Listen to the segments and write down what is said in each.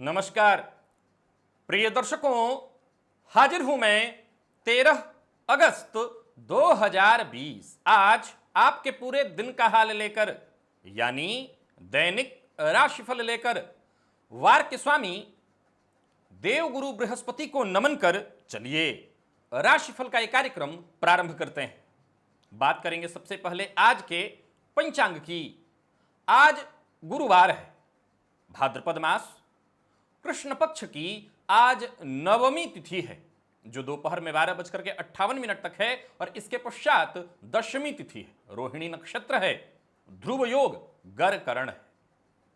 नमस्कार प्रिय दर्शकों, हाजिर हूं मैं 13 अगस्त 2020 आज आपके पूरे दिन का हाल लेकर, यानी दैनिक राशिफल लेकर। वार के स्वामी देवगुरु बृहस्पति को नमन कर चलिए राशिफल का एक कार्यक्रम प्रारंभ करते हैं। बात करेंगे सबसे पहले आज के पंचांग की। आज गुरुवार है, भाद्रपद मास, कृष्ण पक्ष की आज नवमी तिथि है जो दोपहर में 12:58 तक है और इसके पश्चात दशमी तिथि है। रोहिणी नक्षत्र है, ध्रुव योग गर करण है।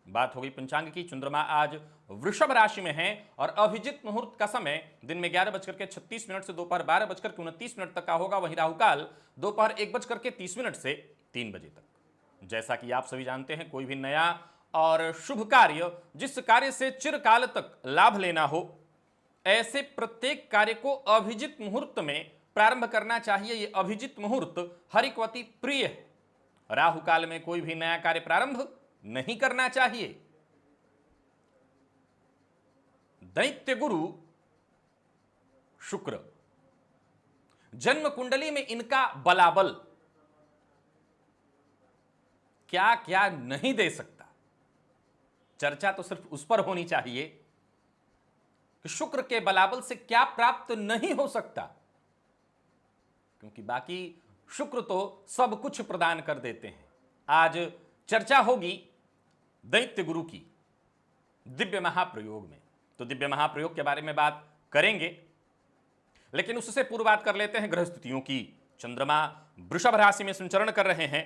बात हो गई पंचांग की। चंद्रमा आज वृषभ राशि में है और अभिजित मुहूर्त का समय दिन में 11:36 से दोपहर 12:29 तक का होगा। वहीं राहुकाल दोपहर 1:30 से 3 बजे तक। जैसा कि आप सभी जानते हैं, कोई भी नया और शुभ कार्य, जिस कार्य से चिरकाल तक लाभ लेना हो, ऐसे प्रत्येक कार्य को अभिजित मुहूर्त में प्रारंभ करना चाहिए। यह अभिजित मुहूर्त हरिकवती प्रिय है। राहु काल में कोई भी नया कार्य प्रारंभ नहीं करना चाहिए। दैत्य गुरु शुक्र, जन्म कुंडली में इनका बलाबल क्या क्या नहीं दे सकता। चर्चा तो सिर्फ उस पर होनी चाहिए कि शुक्र के बलाबल से क्या प्राप्त नहीं हो सकता, क्योंकि बाकी शुक्र तो सब कुछ प्रदान कर देते हैं। आज चर्चा होगी दैत्य गुरु की दिव्य महाप्रयोग में। तो दिव्य महाप्रयोग के बारे में बात करेंगे, लेकिन उससे पूर्व बात कर लेते हैं ग्रह स्थितियों की। चंद्रमा वृषभ राशि में संचरण कर रहे हैं,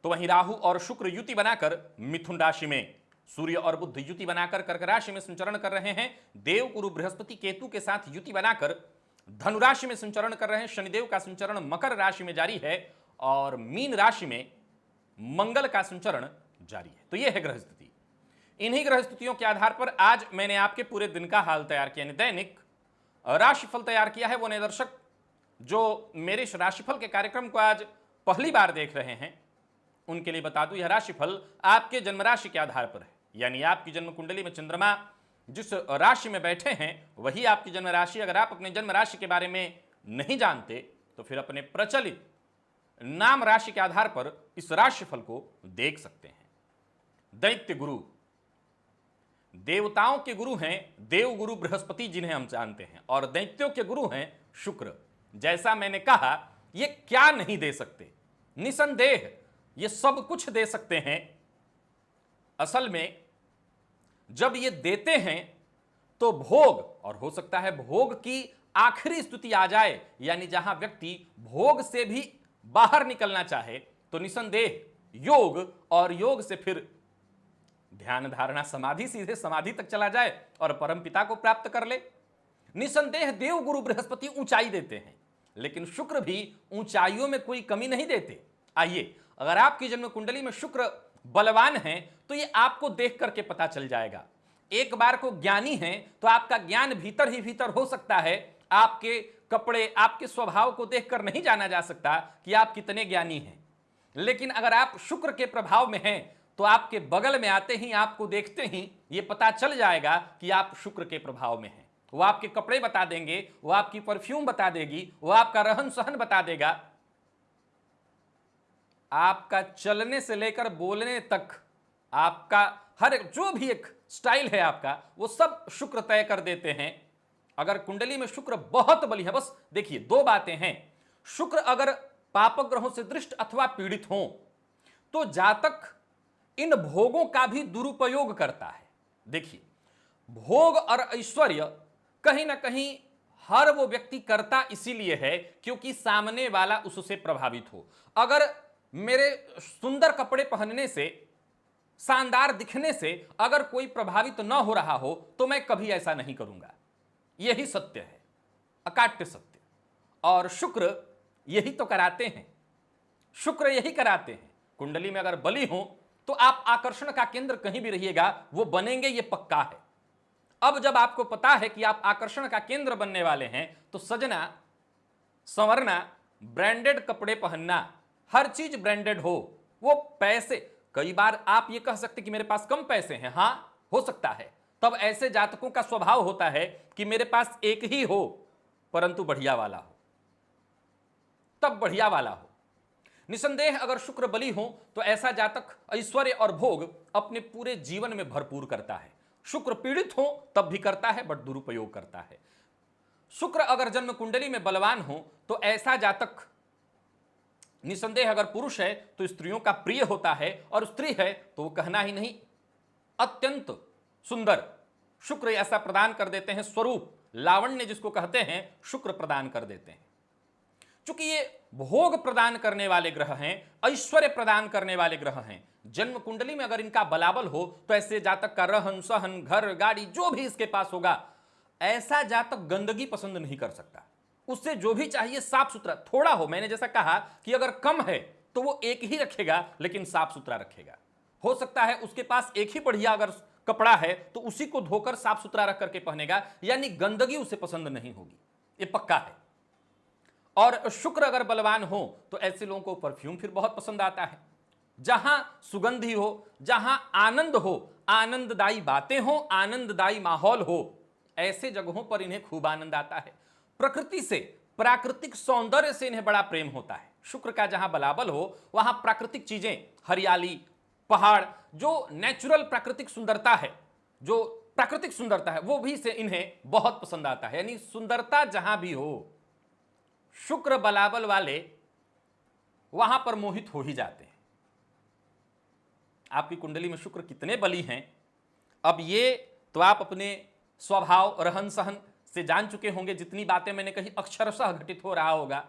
तो वहीं राहु और शुक्र युति बनाकर मिथुन राशि में, सूर्य और बुध युति बनाकर कर्क राशि में संचरण कर रहे हैं। देव गुरु बृहस्पति केतु के साथ युति बनाकर धनु राशि में संचरण कर रहे हैं। शनिदेव का संचरण मकर राशि में जारी है और मीन राशि में मंगल का संचरण जारी है। तो यह है ग्रह स्थिति। इन्हीं ग्रह स्थितियों के आधार पर आज मैंने आपके पूरे दिन का हाल तैयार किया, यानी दैनिक राशिफल तैयार किया है। वो नए दर्शक जो मेरे इस राशिफल के कार्यक्रम को आज पहली बार देख रहे हैं, उनके लिए बता दूं, यह राशिफल आपके जन्म राशि के आधार पर है। यानी आपकी जन्म कुंडली में चंद्रमा जिस राशि में बैठे हैं वही आपकी जन्म राशि। अगर आप अपने जन्म राशि के बारे में नहीं जानते तो फिर अपने प्रचलित नाम राशि के आधार पर इस राशिफल को देख सकते हैं। दैत्य गुरु, देवताओं के गुरु हैं देव गुरु बृहस्पति, जिन्हें हम जानते हैं, और दैत्यों के गुरु हैं शुक्र। जैसा मैंने कहा, ये क्या नहीं दे सकते? निसंदेह ये सब कुछ दे सकते हैं। असल में जब ये देते हैं तो भोग, और हो सकता है भोग की आखिरी स्थिति आ जाए, यानी जहां व्यक्ति भोग से भी बाहर निकलना चाहे, तो निसंदेह योग, और योग से फिर ध्यान धारणा समाधि, सीधे समाधि तक चला जाए और परमपिता को प्राप्त कर ले। निसंदेह देव गुरु बृहस्पति ऊंचाई देते हैं, लेकिन शुक्र भी ऊंचाइयों में कोई कमी नहीं देते। आइए, अगर आपकी जन्म कुंडली में शुक्र बलवान है तो ये आपको देख करके पता चल जाएगा। एक बार को ज्ञानी है तो आपका ज्ञान भीतर ही भीतर हो सकता है। आपके कपड़े, आपके स्वभाव को देखकर नहीं जाना जा सकता कि आप कितने ज्ञानी हैं। लेकिन अगर आप शुक्र के प्रभाव में हैं तो आपके बगल में आते ही, आपको देखते ही ये पता चल जाएगा कि आप शुक्र के प्रभाव में हैं। वो आपके कपड़े बता देंगे, वो आपकी परफ्यूम बता देगी, वो आपका रहन सहन बता देगा, आपका चलने से लेकर बोलने तक, आपका हर जो भी एक स्टाइल है आपका, वो सब शुक्र तय कर देते हैं। अगर कुंडली में शुक्र बहुत बली है, बस देखिए दो बातें हैं। शुक्र अगर पाप ग्रहों से दृष्ट अथवा पीड़ित हो तो जातक इन भोगों का भी दुरुपयोग करता है। देखिए, भोग और ऐश्वर्य कहीं ना कहीं हर वो व्यक्ति करता इसीलिए है क्योंकि सामने वाला उससे प्रभावित हो। अगर मेरे सुंदर कपड़े पहनने से, शानदार दिखने से अगर कोई प्रभावित न हो रहा हो तो मैं कभी ऐसा नहीं करूंगा। यही सत्य है, अकाट्य सत्य। और शुक्र यही तो कराते हैं, शुक्र यही कराते हैं। कुंडली में अगर बली हो तो आप आकर्षण का केंद्र कहीं भी रहिएगा, वो बनेंगे, ये पक्का है। अब जब आपको पता है कि आप आकर्षण का केंद्र बनने वाले हैं तो सजना, संवरना, ब्रांडेड कपड़े पहनना, हर चीज ब्रांडेड हो, वो पैसे, कई बार आप ये कह सकते कि मेरे पास कम पैसे हैं, हाँ हो सकता है। तब ऐसे जातकों का स्वभाव होता है कि मेरे पास एक ही हो परंतु बढ़िया वाला हो, तब बढ़िया वाला हो। निसंदेह अगर शुक्र बली हो तो ऐसा जातक ऐश्वर्य और भोग अपने पूरे जीवन में भरपूर करता है। शुक्र पीड़ित हो तब भी करता है, बट दुरुपयोग करता है। शुक्र अगर जन्म कुंडली में बलवान हो तो ऐसा जातक निसंदेह अगर पुरुष है तो स्त्रियों का प्रिय होता है, और स्त्री है तो वो कहना ही नहीं, अत्यंत सुंदर शुक्र ऐसा प्रदान कर देते हैं। स्वरूप लावण्य जिसको कहते हैं, शुक्र प्रदान कर देते हैं। चूंकि ये भोग प्रदान करने वाले ग्रह हैं, ऐश्वर्य प्रदान करने वाले ग्रह हैं, जन्म कुंडली में अगर इनका बलाबल हो तो ऐसे जातक का रहन सहन, घर गाड़ी जो भी इसके पास होगा, ऐसा जातक गंदगी पसंद नहीं कर सकता। उससे जो भी चाहिए साफ सुथरा, थोड़ा हो, मैंने जैसा कहा कि अगर कम है तो वो एक ही रखेगा लेकिन साफ सुथरा रखेगा। हो सकता है उसके पास एक ही बढ़िया अगर कपड़ा है तो उसी को धोकर साफ सुथरा रख करके पहनेगा, यानी गंदगी उसे पसंद नहीं होगी, ये पक्का है। और शुक्र अगर बलवान हो तो ऐसे लोगों को परफ्यूम फिर बहुत पसंद आता है। जहां सुगंधी हो, जहां आनंद हो, आनंददायी बातें हो, आनंददायी माहौल हो, ऐसे जगहों पर इन्हें खूब आनंद आता है। प्रकृति से, प्राकृतिक सौंदर्य से इन्हें बड़ा प्रेम होता है। शुक्र का जहां बलाबल हो वहां प्राकृतिक चीजें, हरियाली, पहाड़, जो नेचुरल प्राकृतिक सुंदरता है, जो प्राकृतिक सुंदरता है, वो भी से इन्हें बहुत पसंद आता है। यानी सुंदरता जहां भी हो, शुक्र बलाबल वाले वहां पर मोहित हो ही जाते हैं। आपकी कुंडली में शुक्र कितने बली हैं, अब ये तो आप अपने स्वभाव, रहन सहन से जान चुके होंगे। जितनी बातें मैंने कही अक्षरशः घटित हो रहा होगा।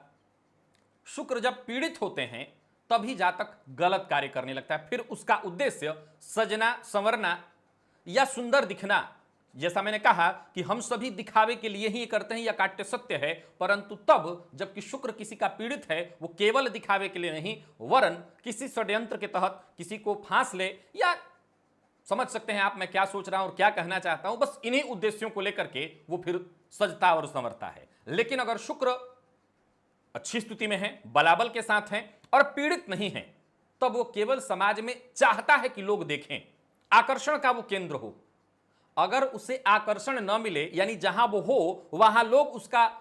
शुक्र जब पीड़ित होते हैं तभी जातक गलत कार्य करने लगता है। फिर उसका उद्देश्य सजना, संवरना या सुंदर दिखना, जैसा मैंने कहा कि हम सभी दिखावे के लिए ही करते हैं, यह काट्य सत्य है। परंतु तब जबकि शुक्र किसी का पीड़ित है, वो केवल दिखावे के लिए नहीं, वरन किसी षड्यंत्र के तहत किसी को फांस ले, या समझ सकते हैं आप मैं क्या सोच रहा हूं और क्या कहना चाहता हूं, बस इन्हीं उद्देश्यों को लेकर के वो फिर सजता और संवरता है। लेकिन अगर शुक्र अच्छी स्थिति में है, बलाबल के साथ है और पीड़ित नहीं है, तब वो केवल समाज में चाहता है कि लोग देखें, आकर्षण का वो केंद्र हो। अगर उसे आकर्षण न मिले, यानी जहां वो हो वहां लोग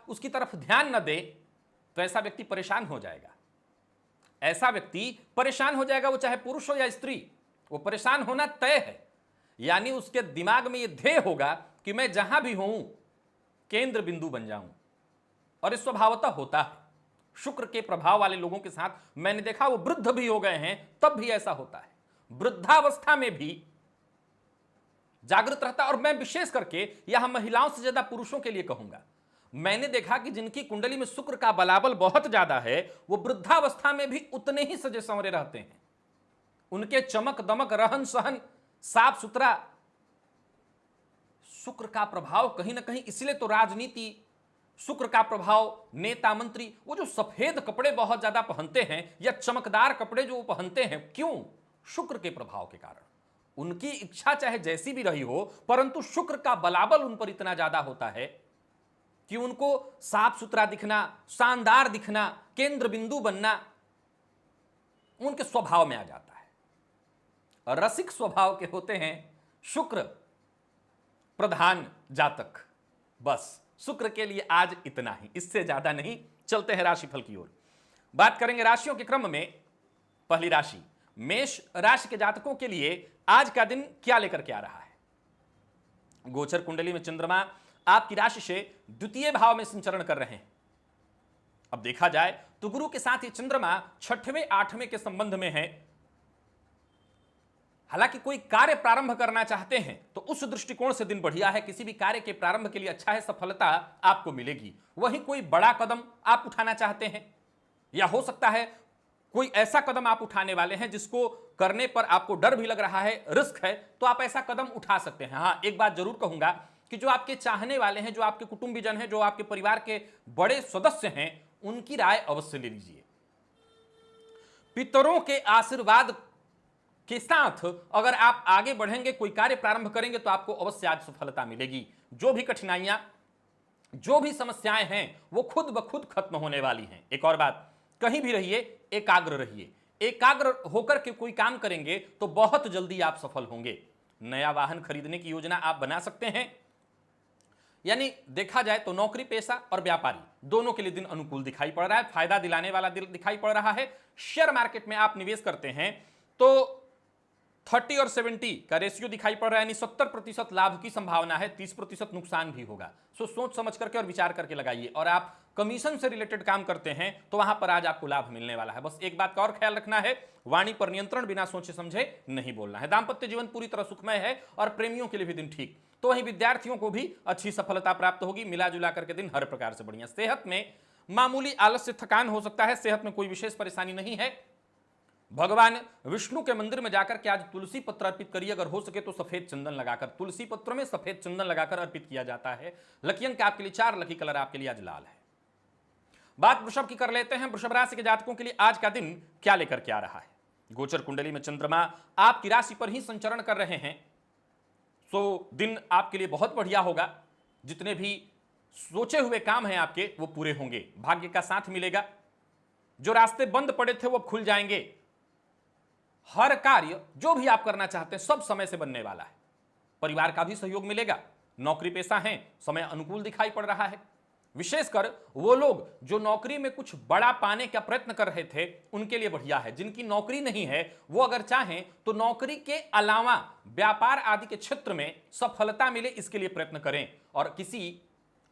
उसकी तरफ ध्यान न दे, तो ऐसा व्यक्ति परेशान हो जाएगा। ऐसा व्यक्ति परेशान हो जाएगा, वो चाहे पुरुष हो या स्त्री, वो परेशान होना तय है। यानी उसके दिमाग में यह ध्येय होगा कि मैं जहां भी हूं केंद्र बिंदु बन जाऊं, और इस स्वभावतः होता है। शुक्र के प्रभाव वाले लोगों के साथ मैंने देखा, वो वृद्ध भी हो गए हैं तब भी ऐसा होता है, वृद्धावस्था में भी जागृत रहता है। और मैं विशेष करके यहां महिलाओं से ज्यादा पुरुषों के लिए कहूंगा, मैंने देखा कि जिनकी कुंडली में शुक्र का बलाबल बहुत ज्यादा है, वो वृद्धावस्था में भी उतने ही सजे संवरे रहते हैं। उनके चमक दमक, रहन सहन, साफ सुथरा। शुक्र का प्रभाव कहीं ना कहीं, इसलिए तो राजनीति, शुक्र का प्रभाव नेता मंत्री, वो जो सफेद कपड़े बहुत ज्यादा पहनते हैं या चमकदार कपड़े जो पहनते हैं, क्यों? शुक्र के प्रभाव के कारण। उनकी इच्छा चाहे जैसी भी रही हो, परंतु शुक्र का बलाबल उन पर इतना ज्यादा होता है कि उनको साफ सुथरा दिखना, शानदार दिखना, केंद्र बिंदु बनना उनके स्वभाव में आ जाता है। रसिक स्वभाव के होते हैं शुक्र प्रधान जातक। बस शुक्र के लिए आज इतना ही, इससे ज्यादा नहीं। चलते हैं राशिफल की ओर, बात करेंगे राशियों के क्रम में। पहली राशि मेष राशि के जातकों के लिए आज का दिन क्या लेकर के आ रहा है। गोचर कुंडली में चंद्रमा आपकी राशि से द्वितीय भाव में संचरण कर रहे हैं। अब देखा जाए तो गुरु के साथ ये चंद्रमा 6वें 8वें के संबंध में है। हालांकि कोई कार्य प्रारंभ करना चाहते हैं तो उस दृष्टिकोण से दिन बढ़िया है, किसी भी कार्य के प्रारंभ के लिए अच्छा है, सफलता आपको मिलेगी। वहीं कोई बड़ा कदम आप उठाना चाहते हैं, या हो सकता है कोई ऐसा कदम आप उठाने वाले हैं जिसको करने पर आपको डर भी लग रहा है, रिस्क है, तो आप ऐसा कदम उठा सकते हैं। हाँ, एक बात जरूर कहूंगा कि जो आपके चाहने वाले हैं, जो आपके कुटुंबीजन हैं, जो आपके परिवार के बड़े सदस्य हैं, उनकी राय अवश्य ले लीजिए। पितरों के आशीर्वाद के साथ अगर आप आगे बढ़ेंगे, कोई कार्य प्रारंभ करेंगे, तो आपको अवश्य आज सफलता मिलेगी। जो भी कठिनाइयां, जो भी समस्याएं हैं, वो खुद ब खुद खत्म होने वाली हैं। एक और बात, कहीं भी रहिए एकाग्र रहिए। एकाग्र होकर के कोई काम करेंगे तो बहुत जल्दी आप सफल होंगे। नया वाहन खरीदने की योजना आप बना सकते हैं। यानी देखा जाए तो नौकरी पेशा और व्यापारी दोनों के लिए दिन अनुकूल दिखाई पड़ रहा है, फायदा दिलाने वाला दिन दिखाई पड़ रहा है। शेयर मार्केट में आप निवेश करते हैं तो 30 और 70 का रेशियो दिखाई पड़ रहा है, यानी 70% लाभ की संभावना है, 30% नुकसान भी होगा। सो सोच समझ करके और विचार करके लगाइए। और आप कमीशन से रिलेटेड काम करते हैं तो वहां पर आज आपको लाभ मिलने वाला है। बस एक बात का और ख्याल रखना है, वाणी पर नियंत्रण, बिना सोचे समझे नहीं बोलना है। दाम्पत्य जीवन पूरी तरह सुखमय है और प्रेमियों के लिए भी दिन ठीक। तो वहीं विद्यार्थियों को भी अच्छी सफलता प्राप्त होगी। मिला जुला करके दिन हर प्रकार से बढ़िया। सेहत में मामूली आलस्य थकान हो सकता है, सेहत में कोई विशेष परेशानी नहीं है। भगवान विष्णु के मंदिर में जाकर के आज तुलसी पत्र अर्पित करिए, अगर हो सके तो सफेद चंदन लगाकर। तुलसी पत्र में सफेद चंदन लगाकर अर्पित किया जाता है। लकी अंक आपके लिए 4, लकी कलर आपके लिए आज लाल है। बात वृषभ की कर लेते हैं। वृषभ राशि के जातकों के लिए आज का दिन क्या लेकर के आ रहा है। गोचर कुंडली में चंद्रमा आपकी राशि पर ही संचरण कर रहे हैं, तो दिन आपके लिए बहुत बढ़िया होगा। जितने भी सोचे हुए काम हैं आपके वो पूरे होंगे, भाग्य का साथ मिलेगा। जो रास्ते बंद पड़े थे वो खुल जाएंगे। हर कार्य जो भी आप करना चाहते हैं सब समय से बनने वाला है। परिवार का भी सहयोग मिलेगा। नौकरी पेशा हैं, समय अनुकूल दिखाई पड़ रहा है। विशेषकर वो लोग जो नौकरी में कुछ बड़ा पाने का प्रयत्न कर रहे थे उनके लिए बढ़िया है। जिनकी नौकरी नहीं है वो अगर चाहें तो नौकरी के अलावा व्यापार आदि के क्षेत्र में सफलता मिले, इसके लिए प्रयत्न करें और किसी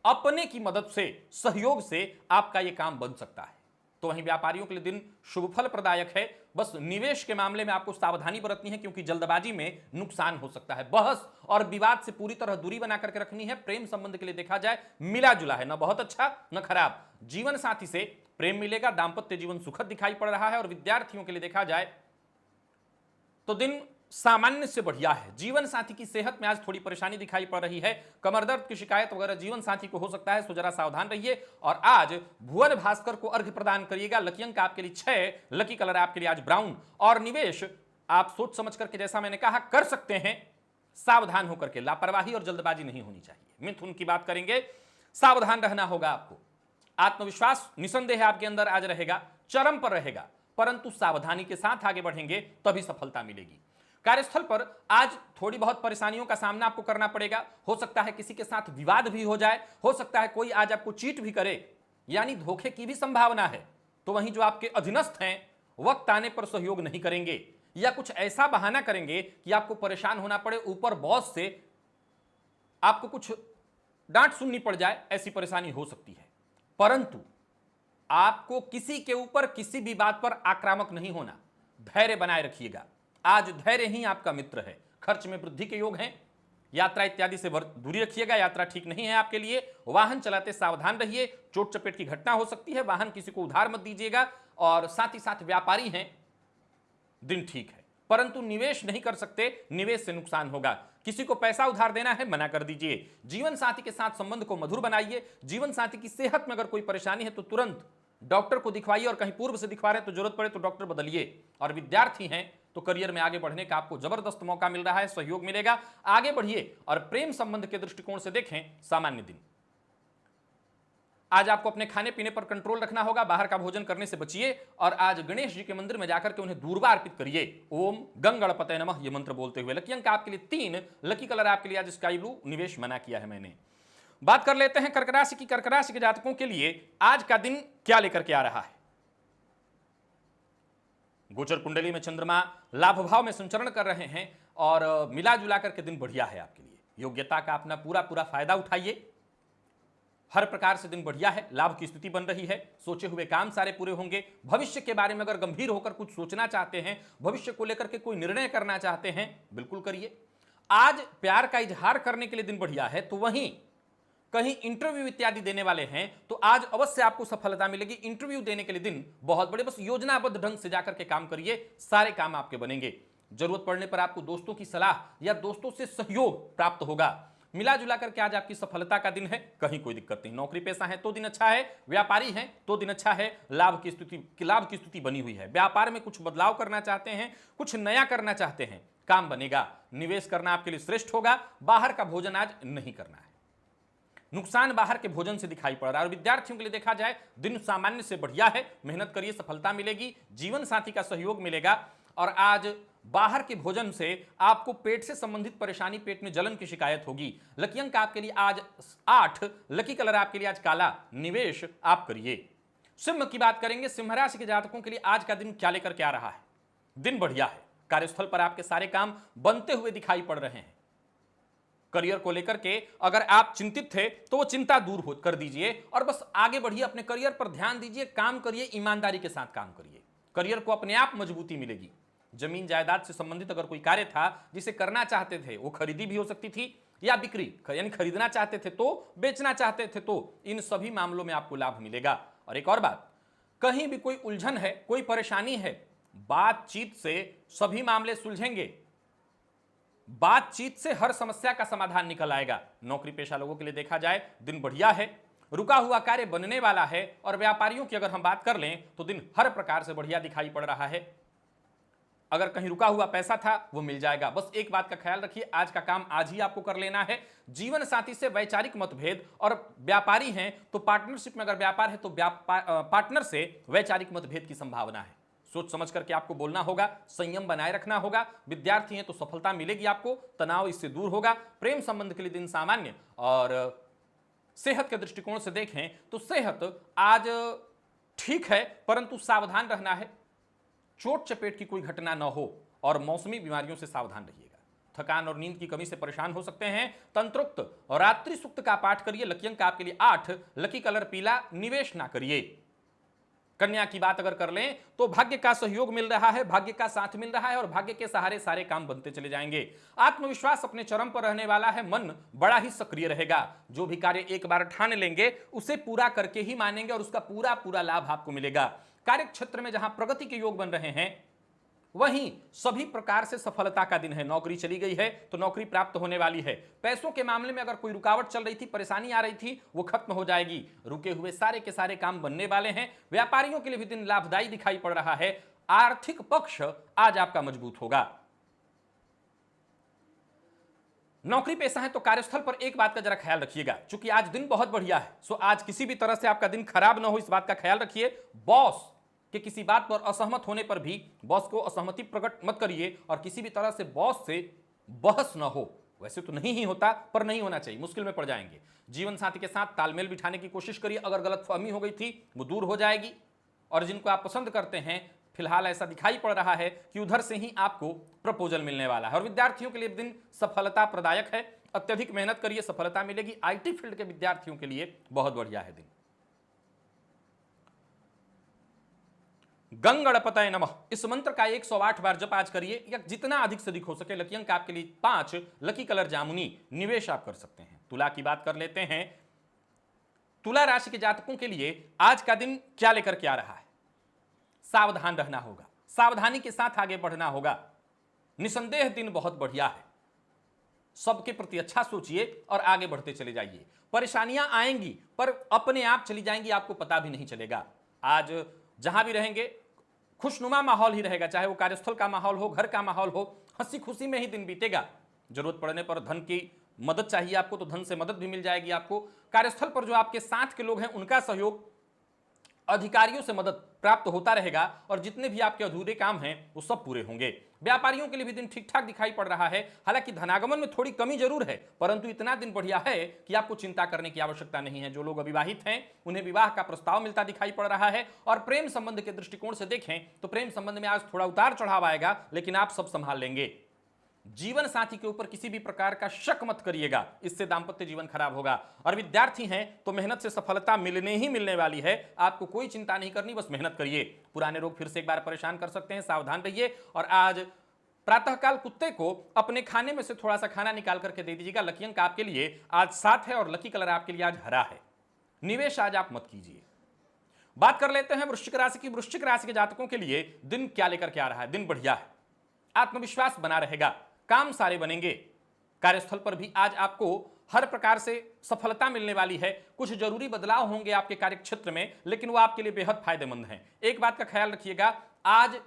अपने की मदद से, सहयोग से आपका यह काम बन सकता है। तो वहीं व्यापारियों के लिए दिन शुभ फल प्रदायक है। बस निवेश के मामले में आपको सावधानी बरतनी है, क्योंकि जल्दबाजी में नुकसान हो सकता है। बहस और विवाद से पूरी तरह दूरी बना करके रखनी है। प्रेम संबंध के लिए देखा जाए मिला जुला है, न बहुत अच्छा न खराब। जीवन साथी से प्रेम मिलेगा, दाम्पत्य जीवन सुखद दिखाई पड़ रहा है। और विद्यार्थियों के लिए देखा जाए तो दिन सामान्य से बढ़िया है। जीवन साथी की सेहत में आज थोड़ी परेशानी दिखाई पड़ रही है, कमर दर्द की शिकायत वगैरह जीवन साथी को हो सकता है, सो जरा सावधान रहिए। और आज भुवन भास्कर को अर्घ्य प्रदान करिएगा। लकी अंक आपके लिए 6, लकी कलर आपके लिए आज ब्राउन। और निवेश आप सोच समझ करके, जैसा मैंने कहा, कर सकते हैं, सावधान होकर के। लापरवाही और जल्दबाजी नहीं होनी चाहिए। मिथुन की बात करेंगे, सावधान रहना होगा आपको। आत्मविश्वास निसंदेह आपके अंदर आज रहेगा, चरम पर रहेगा, परंतु सावधानी के साथ आगे बढ़ेंगे तभी सफलता मिलेगी। कार्यस्थल पर आज थोड़ी बहुत परेशानियों का सामना आपको करना पड़ेगा। हो सकता है किसी के साथ विवाद भी हो जाए, हो सकता है कोई आज आपको चीट भी करे, यानी धोखे की भी संभावना है। तो वहीं जो आपके अधीनस्थ हैं वक्त आने पर सहयोग नहीं करेंगे या कुछ ऐसा बहाना करेंगे कि आपको परेशान होना पड़े, ऊपर बॉस से आपको कुछ डांट सुननी पड़ जाए, ऐसी परेशानी हो सकती है। परंतु आपको किसी के ऊपर किसी भी बात पर आक्रामक नहीं होना, धैर्य बनाए रखिएगा। आज धैर्य ही आपका मित्र है। खर्च में वृद्धि के योग हैं, यात्रा इत्यादि से दूरी रखिएगा, यात्रा ठीक नहीं है आपके लिए। वाहन चलाते सावधान रहिए, चोट चपेट की घटना हो सकती है। वाहन किसी को उधार मत दीजिएगा। और साथ ही साथ व्यापारी हैं, दिन ठीक है, परंतु निवेश नहीं कर सकते, निवेश से नुकसान होगा। किसी को पैसा उधार देना है, मना कर दीजिए। जीवन साथी के साथ संबंध को मधुर बनाइए। जीवन साथी की सेहत में अगर कोई परेशानी है तो तुरंत डॉक्टर को दिखवाइए, और कहीं पूर्व से दिखवा रहे हैं तो जरूरत पड़े तो डॉक्टर बदलिए। और विद्यार्थी हैं तो करियर में आगे बढ़ने का आपको जबरदस्त मौका मिल रहा है, सहयोग मिलेगा, आगे बढ़िए। और प्रेम संबंध के दृष्टिकोण से देखें, सामान्य दिन। आज आपको अपने खाने पीने पर कंट्रोल रखना होगा, बाहर का भोजन करने से बचिए। और आज गणेश जी के मंदिर में जाकर के उन्हें दूर्वा अर्पित करिए। ओम गंगणपतये नमः ये मंत्र बोलते हुए। लकी अंक आपके लिए 3, लकी कलर आपके लिए आज स्काई ब्लू। निवेश मना किया है मैंने। बात कर लेते हैं कर्क राशि की। कर्क राशि के जातकों के लिए आज का दिन क्या लेकर के आ रहा है। गोचर कुंडली में चंद्रमा लाभ भाव में संचरण कर रहे हैं और मिला जुला करके दिन बढ़िया है आपके लिए। योग्यता का अपना पूरा फायदा उठाइए। हर प्रकार से दिन बढ़िया है, लाभ की स्थिति बन रही है। सोचे हुए काम सारे पूरे होंगे। भविष्य के बारे में अगर गंभीर होकर कुछ सोचना चाहते हैं, भविष्य को लेकर के कोई निर्णय करना चाहते हैं, बिल्कुल करिए। आज प्यार का इजहार करने के लिए दिन बढ़िया है। तो वहीं कहीं इंटरव्यू इत्यादि देने वाले हैं तो आज अवश्य आपको सफलता मिलेगी। इंटरव्यू देने के लिए दिन बहुत बड़े, बस योजनाबद्ध ढंग से जाकर के काम करिए, सारे काम आपके बनेंगे। जरूरत पड़ने पर आपको दोस्तों की सलाह या दोस्तों से सहयोग प्राप्त होगा। मिला जुला करके आज आपकी सफलता का दिन है, कहीं कोई दिक्कत नहीं। नौकरी पेशा है तो दिन अच्छा है, व्यापारी हैं तो दिन अच्छा है। लाभ की स्थिति बनी हुई है। व्यापार में कुछ बदलाव करना चाहते हैं, कुछ नया करना चाहते हैं, काम बनेगा। निवेश करना आपके लिए श्रेष्ठ होगा। बाहर का भोजन आज नहीं करना है, नुकसान बाहर के भोजन से दिखाई पड़ रहा है। और विद्यार्थियों के लिए देखा जाए दिन सामान्य से बढ़िया है। मेहनत करिए, सफलता मिलेगी। जीवन साथी का सहयोग मिलेगा। और आज बाहर के भोजन से आपको पेट से संबंधित परेशानी, पेट में जलन की शिकायत होगी। लकी अंक आपके लिए आज 8, लकी कलर आपके लिए आज काला, निवेश आप करिए। सिंह की बात करेंगे। सिंह राशि के जातकों के लिए आज का दिन क्या लेकर के आ रहा है? दिन बढ़िया है। कार्यस्थल पर आपके सारे काम बनते हुए दिखाई पड़ रहे हैं। करियर को लेकर के अगर आप चिंतित थे तो वो चिंता दूर कर दीजिए और बस आगे बढ़िए, अपने करियर पर ध्यान दीजिए, काम करिए, ईमानदारी के साथ काम करिए। करियर को अपने आप मजबूती मिलेगी। जमीन जायदाद से संबंधित अगर कोई कार्य था जिसे करना चाहते थे, वो खरीदी भी हो सकती थी या बिक्री, यानी खरीदना चाहते थे तो, बेचना चाहते थे तो, इन सभी मामलों में आपको लाभ मिलेगा। और एक और बात, कहीं भी कोई उलझन है, कोई परेशानी है, बातचीत से सभी मामले सुलझेंगे। बातचीत से हर समस्या का समाधान निकल आएगा। नौकरी पेशा लोगों के लिए देखा जाए दिन बढ़िया है, रुका हुआ कार्य बनने वाला है। और व्यापारियों की अगर हम बात कर लें तो दिन हर प्रकार से बढ़िया दिखाई पड़ रहा है। अगर कहीं रुका हुआ पैसा था वो मिल जाएगा। बस एक बात का ख्याल रखिए, आज का काम आज ही आपको कर लेना है। जीवन साथी से वैचारिक मतभेद, और व्यापारी हैं तो पार्टनरशिप में अगर व्यापार है तो पार्टनर से वैचारिक मतभेद की संभावना है। सोच समझ करके आपको बोलना होगा, संयम बनाए रखना होगा। विद्यार्थी हैं तो सफलता मिलेगी आपको, तनाव इससे दूर होगा। प्रेम संबंध के लिए दिन सामान्य। और सेहत के दृष्टिकोण से देखें तो सेहत आज ठीक है, परंतु सावधान रहना है, चोट चपेट की कोई घटना न हो, और मौसमी बीमारियों से सावधान रहिएगा। थकान और नींद की कमी से परेशान हो सकते हैं। तंत्रोक्त और रात्रि सूक्त का पाठ करिए। लकी अंक आपके लिए 8, लकी कलर पीला, निवेश ना करिए। कन्या की बात अगर कर लें तो भाग्य का सहयोग मिल रहा है, भाग्य का साथ मिल रहा है और भाग्य के सहारे सारे काम बनते चले जाएंगे। आत्मविश्वास अपने चरम पर रहने वाला है, मन बड़ा ही सक्रिय रहेगा। जो भी कार्य एक बार ठान लेंगे उसे पूरा करके ही मानेंगे और उसका पूरा पूरा लाभ आपको मिलेगा। कार्य क्षेत्र में जहां प्रगति के योग बन रहे हैं वहीं सभी प्रकार से सफलता का दिन है। नौकरी चली गई है तो नौकरी प्राप्त होने वाली है। पैसों के मामले में अगर कोई रुकावट चल रही थी, परेशानी आ रही थी, वो खत्म हो जाएगी। रुके हुए सारे के सारे काम बनने वाले हैं। व्यापारियों के लिए भी दिन लाभदायी दिखाई पड़ रहा है। आर्थिक पक्ष आज आपका मजबूत होगा। नौकरी पेशा है तो कार्यस्थल पर एक बात का जरा ख्याल रखिएगा, क्योंकि आज दिन बहुत बढ़िया है। सो आज किसी भी तरह से आपका दिन खराब ना हो, इस बात का ख्याल रखिए। बॉस कि किसी बात पर असहमत होने पर भी बॉस को असहमति प्रकट मत करिए और किसी भी तरह से बॉस से बहस ना हो। वैसे तो नहीं ही होता, पर नहीं होना चाहिए, मुश्किल में पड़ जाएंगे। जीवन साथी के साथ तालमेल बिठाने की कोशिश करिए। अगर गलतफहमी हो गई थी वो दूर हो जाएगी। और जिनको आप पसंद करते हैं, फिलहाल ऐसा दिखाई पड़ रहा है कि उधर से ही आपको प्रपोजल मिलने वाला है। और विद्यार्थियों के लिए दिन सफलता प्रदायक है। अत्यधिक मेहनत करिए, सफलता मिलेगी। आईटी फील्ड के विद्यार्थियों के लिए बहुत बढ़िया है दिन। गंगणपतये नमः इस मंत्र का 108 बार जप आज करिए, या जितना अधिक से अधिक हो सके। लकी अंक आपके लिए 5, लकी कलर जामुनी, निवेश आप कर सकते हैं। तुला की बात कर लेते हैं। तुला राशि के जातकों के लिए आज का दिन क्या लेकर के आ रहा है? सावधान रहना होगा, सावधानी के साथ आगे बढ़ना होगा। निसंदेह दिन बहुत बढ़िया है। सबके प्रति अच्छा सोचिए और आगे बढ़ते चले जाइए। परेशानियां आएंगी पर अपने आप चली जाएंगी, आपको पता भी नहीं चलेगा। आज जहां भी रहेंगे खुशनुमा माहौल ही रहेगा, चाहे वो कार्यस्थल का माहौल हो, घर का माहौल हो। हंसी खुशी में ही दिन बीतेगा। जरूरत पड़ने पर धन की मदद चाहिए आपको तो धन से मदद भी मिल जाएगी आपको। कार्यस्थल पर जो आपके साथ के लोग हैं उनका सहयोग, अधिकारियों से मदद प्राप्त होता रहेगा और जितने भी आपके अधूरे काम हैं वो सब पूरे होंगे। व्यापारियों के लिए भी दिन ठीक ठाक दिखाई पड़ रहा है। हालांकि धनागमन में थोड़ी कमी जरूर है, परंतु इतना दिन बढ़िया है कि आपको चिंता करने की आवश्यकता नहीं है। जो लोग अविवाहित हैं उन्हें विवाह का प्रस्ताव मिलता दिखाई पड़ रहा है। और प्रेम संबंध के दृष्टिकोण से देखें तो प्रेम संबंध में आज थोड़ा उतार चढ़ाव आएगा, लेकिन आप सब संभाल लेंगे। जीवन साथी के ऊपर किसी भी प्रकार का शक मत करिएगा, इससे दांपत्य जीवन खराब होगा। और विद्यार्थी हैं तो मेहनत से सफलता मिलने ही मिलने वाली है। आपको कोई चिंता नहीं करनी, बस मेहनत करिए। पुराने रोग फिर से एक बार परेशान कर सकते हैं, सावधान रहिए। और आज प्रातःकाल कुत्ते को अपने खाने में से थोड़ा सा खाना निकाल करके दे दीजिएगा। लकी अंक आपके लिए आज 7 है और लकी कलर आपके लिए आज हरा है। निवेश आज आप मत कीजिए। बात कर लेते हैं वृश्चिक राशि की। वृश्चिक राशि के जातकों के लिए दिन क्या लेकर के आ रहा है? दिन बढ़िया है, आत्मविश्वास बना रहेगा, काम सारे बनेंगे। कार्यस्थल पर भी आज आपको हर प्रकार से सफलता मिलने वाली है। कुछ जरूरी बदलाव होंगे आपके कार्य क्षेत्र में, लेकिन वो आपके लिए बेहद फायदेमंद हैं। एक बात का ख्याल रखिएगा, आज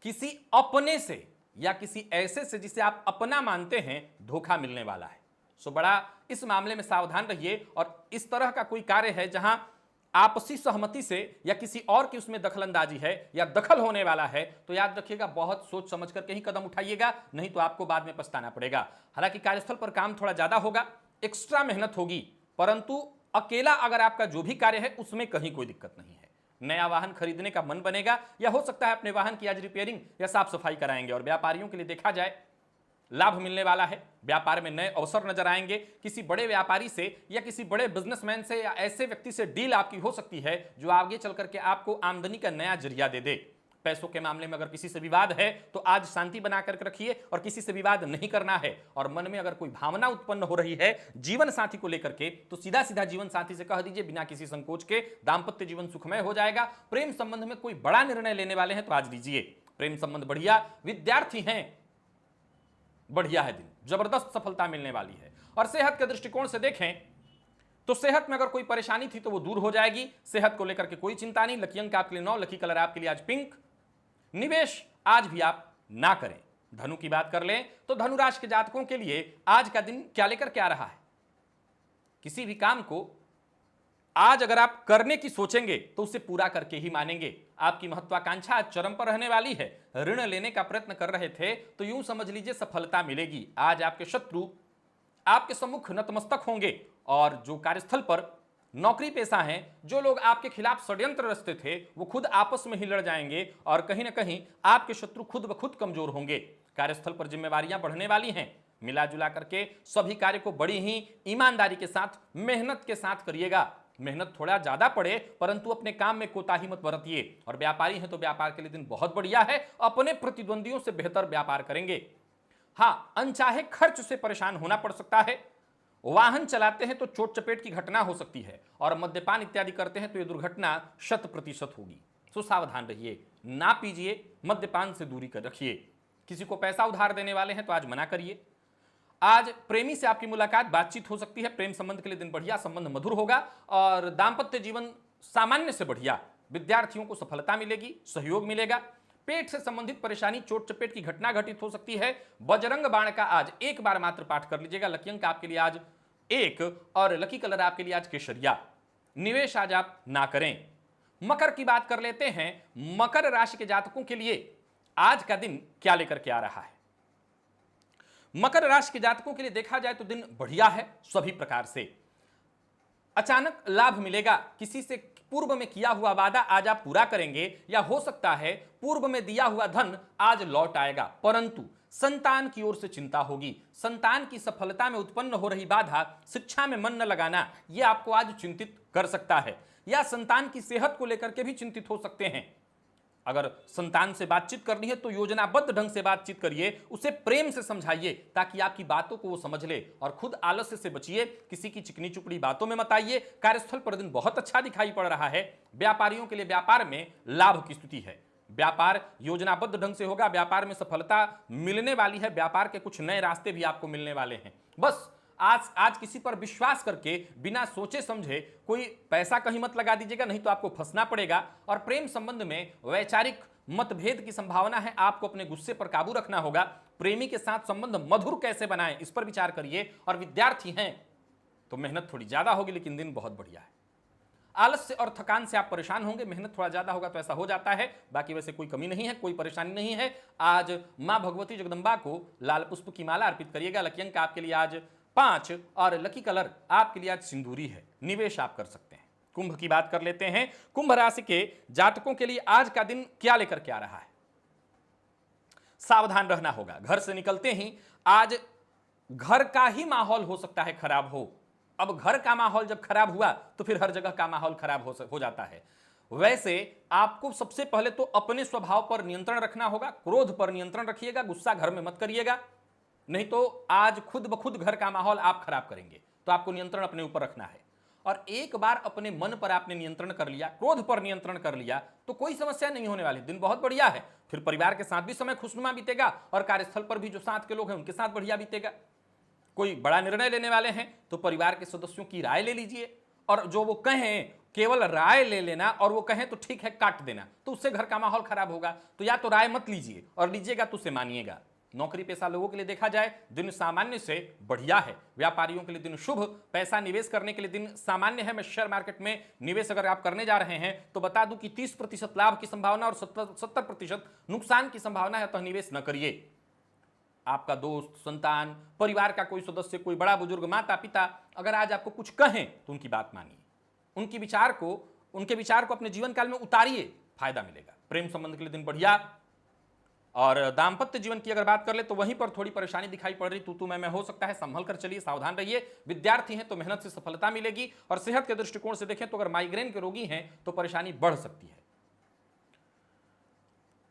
किसी अपने से या किसी ऐसे से जिसे आप अपना मानते हैं धोखा मिलने वाला है। सो बड़ा इस मामले में सावधान रहिए। और इस तरह का कोई कार्य है जहां आपसी सहमति से या किसी और की उसमें दखलंदाजी है या दखल होने वाला है, तो याद रखिएगा बहुत सोच समझ करके ही कदम उठाइएगा, नहीं तो आपको बाद में पछताना पड़ेगा। हालांकि कार्यस्थल पर काम थोड़ा ज्यादा होगा, एक्स्ट्रा मेहनत होगी, परंतु अकेला अगर आपका जो भी कार्य है उसमें कहीं कोई दिक्कत नहीं है। नया वाहन खरीदने का मन बनेगा, या हो सकता है अपने वाहन की आज रिपेयरिंग या साफ सफाई कराएंगे। और व्यापारियों के लिए देखा जाए लाभ मिलने वाला है, व्यापार में नए अवसर नजर आएंगे, किसी बड़े व्यापारी से या किसी बड़े बिजनेसमैन से या ऐसे व्यक्ति से डील आपकी हो सकती है जो आगे चल करके आपको आमदनी का नया जरिया दे दे। पैसों के मामले में अगर किसी से विवाद है तो आज शांति बना करके रखिए और किसी से विवाद नहीं करना है। और मन में अगर कोई भावना उत्पन्न हो रही है जीवन साथी को लेकर के, तो सीधा सीधा जीवन साथी से कह दीजिए बिना किसी संकोच के, दाम्पत्य जीवन सुखमय हो जाएगा। प्रेम संबंध में कोई बड़ा निर्णय लेने वाले हैं तो आज लीजिए, प्रेम संबंध बढ़िया, विद्यार्थी हैं बढ़िया है, दिन जबरदस्त सफलता मिलने वाली है। और सेहत के दृष्टिकोण से देखें तो सेहत में अगर कोई परेशानी थी तो वो दूर हो जाएगी, सेहत को लेकर के कोई चिंता नहीं। लकी अंक आपके लिए 9, लकी कलर आपके लिए आज पिंक। निवेश आज भी आप ना करें। धनु की बात कर लें तो धनु राशि के जातकों के लिए आज का दिन क्या लेकर के आ रहा है? किसी भी काम को आज अगर आप करने की सोचेंगे तो उसे पूरा करके ही मानेंगे। आपकी महत्वाकांक्षा आज चरम पर रहने वाली है। ऋण लेने का प्रयत्न कर रहे थे तो यूं समझ लीजिए सफलता मिलेगी। आज आपके शत्रु आपके सम्मुख नतमस्तक होंगे, और जो कार्यस्थल पर नौकरी पेशा हैं, जो लोग आपके खिलाफ षड्यंत्र रचते थे, वो खुद आपस में ही लड़ जाएंगे और कहीं ना कहीं आपके शत्रु खुद ब खुद कमजोर होंगे। कार्यस्थल पर जिम्मेवारियां बढ़ने वाली हैं। मिला जुला करके सभी कार्य को बड़ी ही ईमानदारी के साथ, मेहनत के साथ करिएगा। मेहनत थोड़ा ज्यादा पड़े परंतु अपने काम में कोताही मत बरतिए। और व्यापारी हैं तो व्यापार के लिए दिन बहुत बढ़िया है, अपने प्रतिद्वंदियों से बेहतर व्यापार करेंगे। हां, अनचाहे खर्च से परेशान होना पड़ सकता है। वाहन चलाते हैं तो चोट चपेट की घटना हो सकती है, और मद्यपान इत्यादि करते हैं तो यह दुर्घटना 100% होगी। तो सावधान रहिए, ना पीजिए, मद्यपान से दूरी कर रखिए। किसी को पैसा उधार देने वाले हैं तो आज मना करिए। आज प्रेमी से आपकी मुलाकात, बातचीत हो सकती है। प्रेम संबंध के लिए दिन बढ़िया, संबंध मधुर होगा। और दाम्पत्य जीवन सामान्य से बढ़िया। विद्यार्थियों को सफलता मिलेगी, सहयोग मिलेगा। पेट से संबंधित परेशानी, चोट चपेट की घटना घटित हो सकती है। बजरंग बाण का आज एक बार मात्र पाठ कर लीजिएगा। लकी अंक आपके लिए आज 1 और लकी कलर आपके लिए आज केसरिया। निवेश आज आप ना करें। मकर की बात कर लेते हैं। मकर राशि के जातकों के लिए आज का दिन क्या लेकर के आ रहा है? मकर राशि के जातकों के लिए देखा जाए तो दिन बढ़िया है सभी प्रकार से। अचानक लाभ मिलेगा। किसी से पूर्व में किया हुआ वादा आज आप पूरा करेंगे, या हो सकता है पूर्व में दिया हुआ धन आज लौट आएगा। परंतु संतान की ओर से चिंता होगी। संतान की सफलता में उत्पन्न हो रही बाधा, शिक्षा में मन न लगाना, यह आपको आज चिंतित कर सकता है। या संतान की सेहत को लेकर के भी चिंतित हो सकते हैं। अगर संतान से बातचीत करनी है तो योजनाबद्ध ढंग से बातचीत करिए, उसे प्रेम से समझाइए ताकि आपकी बातों को वो समझ ले। और खुद आलस्य से बचिए, किसी की चिकनी चुपड़ी बातों में मत आइए। कार्यस्थल पर दिन बहुत अच्छा दिखाई पड़ रहा है। व्यापारियों के लिए व्यापार में लाभ की स्थिति है। व्यापार योजनाबद्ध ढंग से होगा, व्यापार में सफलता मिलने वाली है। व्यापार के कुछ नए रास्ते भी आपको मिलने वाले हैं। बस आज किसी पर विश्वास करके बिना सोचे समझे कोई पैसा कहीं मत लगा दीजिएगा, नहीं तो आपको फंसना पड़ेगा। और प्रेम संबंध में वैचारिक मतभेद की संभावना है। आपको अपने गुस्से पर काबू रखना होगा। प्रेमी के साथ संबंध मधुर कैसे बनाएं, इस पर विचार करिए। और विद्यार्थी हैं तो मेहनत थोड़ी ज्यादा होगी, लेकिन दिन बहुत बढ़िया है। आलस्य और थकान से आप परेशान होंगे, मेहनत थोड़ा ज्यादा होगा तो ऐसा हो जाता है। बाकी वैसे कोई कमी नहीं है, कोई परेशानी नहीं है। आज मां भगवती जगदम्बा को लाल पुष्प की माला अर्पित करिएगा। लकी अंक आपके लिए आज 5 और लकी कलर आपके लिए आज सिंदूरी है। निवेश आप कर सकते हैं। कुंभ की बात कर लेते हैं। कुंभ राशि के जातकों के लिए आज का दिन क्या लेकर के आ रहा है? सावधान रहना होगा। घर से निकलते ही आज घर का ही माहौल हो सकता है खराब हो। अब घर का माहौल जब खराब हुआ तो फिर हर जगह का माहौल खराब हो जाता है। वैसे आपको सबसे पहले तो अपने स्वभाव पर नियंत्रण रखना होगा। क्रोध पर नियंत्रण रखिएगा, गुस्सा घर में मत करिएगा, नहीं तो आज खुद ब खुद घर का माहौल आप खराब करेंगे। तो आपको नियंत्रण अपने ऊपर रखना है। और एक बार अपने मन पर आपने नियंत्रण कर लिया, क्रोध पर नियंत्रण कर लिया, तो कोई समस्या नहीं होने वाली। दिन बहुत बढ़िया है। फिर परिवार के साथ भी समय खुशनुमा बीतेगा और कार्यस्थल पर भी जो साथ के लोग हैं उनके साथ बढ़िया बीतेगा। कोई बड़ा निर्णय लेने वाले हैं तो परिवार के सदस्यों की राय ले लीजिए। और जो वो कहें केवल राय ले लेना, और वो कहें तो ठीक है काट देना, तो उससे घर का माहौल खराब होगा। तो या तो राय मत लीजिए, और लीजिएगा तो उसे मानिएगा। नौकरी पेशा लोगों के लिए देखा जाए दिन सामान्य से बढ़िया है। व्यापारियों के लिए दिन शुभ, पैसा निवेश करने के लिए दिन सामान्य है। मैं शेयर मार्केट में निवेश अगर आप करने जा रहे हैं तो बता दूं कि 30% लाभ की संभावना और 70% नुकसान की संभावना है, तो निवेश न करिए। आपका दोस्त, संतान, परिवार का कोई सदस्य, कोई बड़ा बुजुर्ग, माता पिता अगर आज आपको कुछ कहें तो उनकी बात मानिए, उनके विचार को अपने जीवन काल में उतारिए, फायदा मिलेगा। प्रेम संबंध के लिए दिन बढ़िया। और दाम्पत्य जीवन की अगर बात कर ले तो वहीं पर थोड़ी परेशानी दिखाई पड़ रही, तू मैं हो सकता है, संभल कर चलिए, सावधान रहिए। विद्यार्थी हैं तो मेहनत से सफलता मिलेगी। और सेहत के दृष्टिकोण से देखें तो अगर माइग्रेन के रोगी हैं तो परेशानी बढ़ सकती है।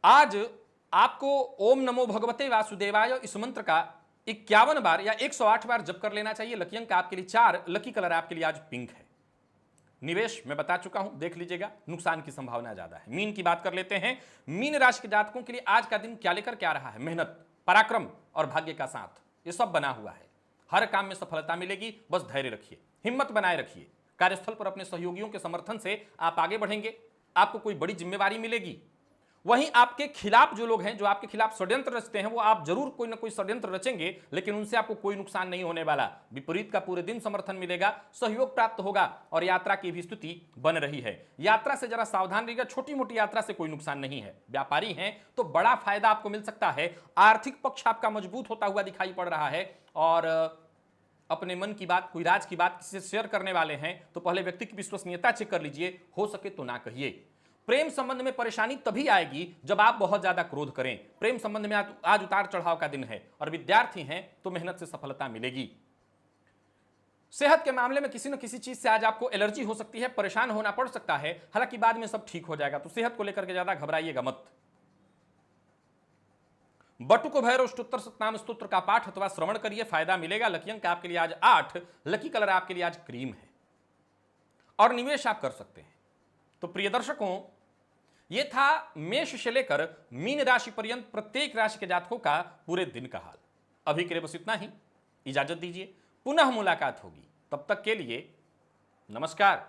आज आपको ओम नमो भगवते वासुदेवाय इस मंत्र का 51 बार या 108 बार जप कर लेना चाहिए। लकी अंक आपके लिए 4, लकी कलर आपके लिए आज पिंक है। निवेश मैं बता चुका हूं, देख लीजिएगा, नुकसान की संभावना ज्यादा है। मीन की बात कर लेते हैं। मीन राशि के जातकों के लिए आज का दिन क्या लेकर क्या रहा है? मेहनत, पराक्रम और भाग्य का साथ, ये सब बना हुआ है। हर काम में सफलता मिलेगी, बस धैर्य रखिए, हिम्मत बनाए रखिए। कार्यस्थल पर अपने सहयोगियों के समर्थन से आप आगे बढ़ेंगे, आपको कोई बड़ी जिम्मेवारी मिलेगी। वहीं आपके खिलाफ जो लोग हैं, जो आपके खिलाफ षड्यंत्र रचते हैं, वो आप जरूर कोई ना कोई षड्यंत्र रचेंगे, लेकिन उनसे आपको कोई नुकसान नहीं होने वाला। विपरीत का पूरे दिन समर्थन मिलेगा, सहयोग प्राप्त होगा और यात्रा की भी स्थिति बन रही है। यात्रा से जरा सावधान रहिएगा, छोटी मोटी यात्रा से कोई नुकसान नहीं है। व्यापारी हैं तो बड़ा फायदा आपको मिल सकता है। आर्थिक पक्ष आपका मजबूत होता हुआ दिखाई पड़ रहा है। और अपने मन की बात, कोई राज की बात किसी से शेयर करने वाले हैं तो पहले व्यक्ति की विश्वसनीयता चेक कर लीजिए, हो सके तो ना कहिए। प्रेम संबंध में परेशानी तभी आएगी जब आप बहुत ज्यादा क्रोध करें। प्रेम संबंध में आज उतार चढ़ाव का दिन है और विद्यार्थी हैं तो मेहनत से सफलता मिलेगी। सेहत के मामले में किसी न किसी चीज से आज आपको एलर्जी हो सकती है, परेशान होना पड़ सकता है, हालांकि बाद में सब ठीक हो जाएगा, तो सेहत को लेकर के ज्यादा घबराइएगा मत। बटुक भैरव अष्टोत्तर सतनाम स्तोत्र का पाठ अथवा श्रवण करिए, फायदा मिलेगा। लकी अंक आपके लिए आज 8, लकी कलर आपके लिए आज क्रीम है और निवेश आप कर सकते हैं। तो प्रिय दर्शकों, यह था मेष से लेकर मीन राशि पर्यंत प्रत्येक राशि के जातकों का पूरे दिन का हाल। अभी के लिए बस इतना ही, इजाजत दीजिए, पुनः मुलाकात होगी, तब तक के लिए नमस्कार।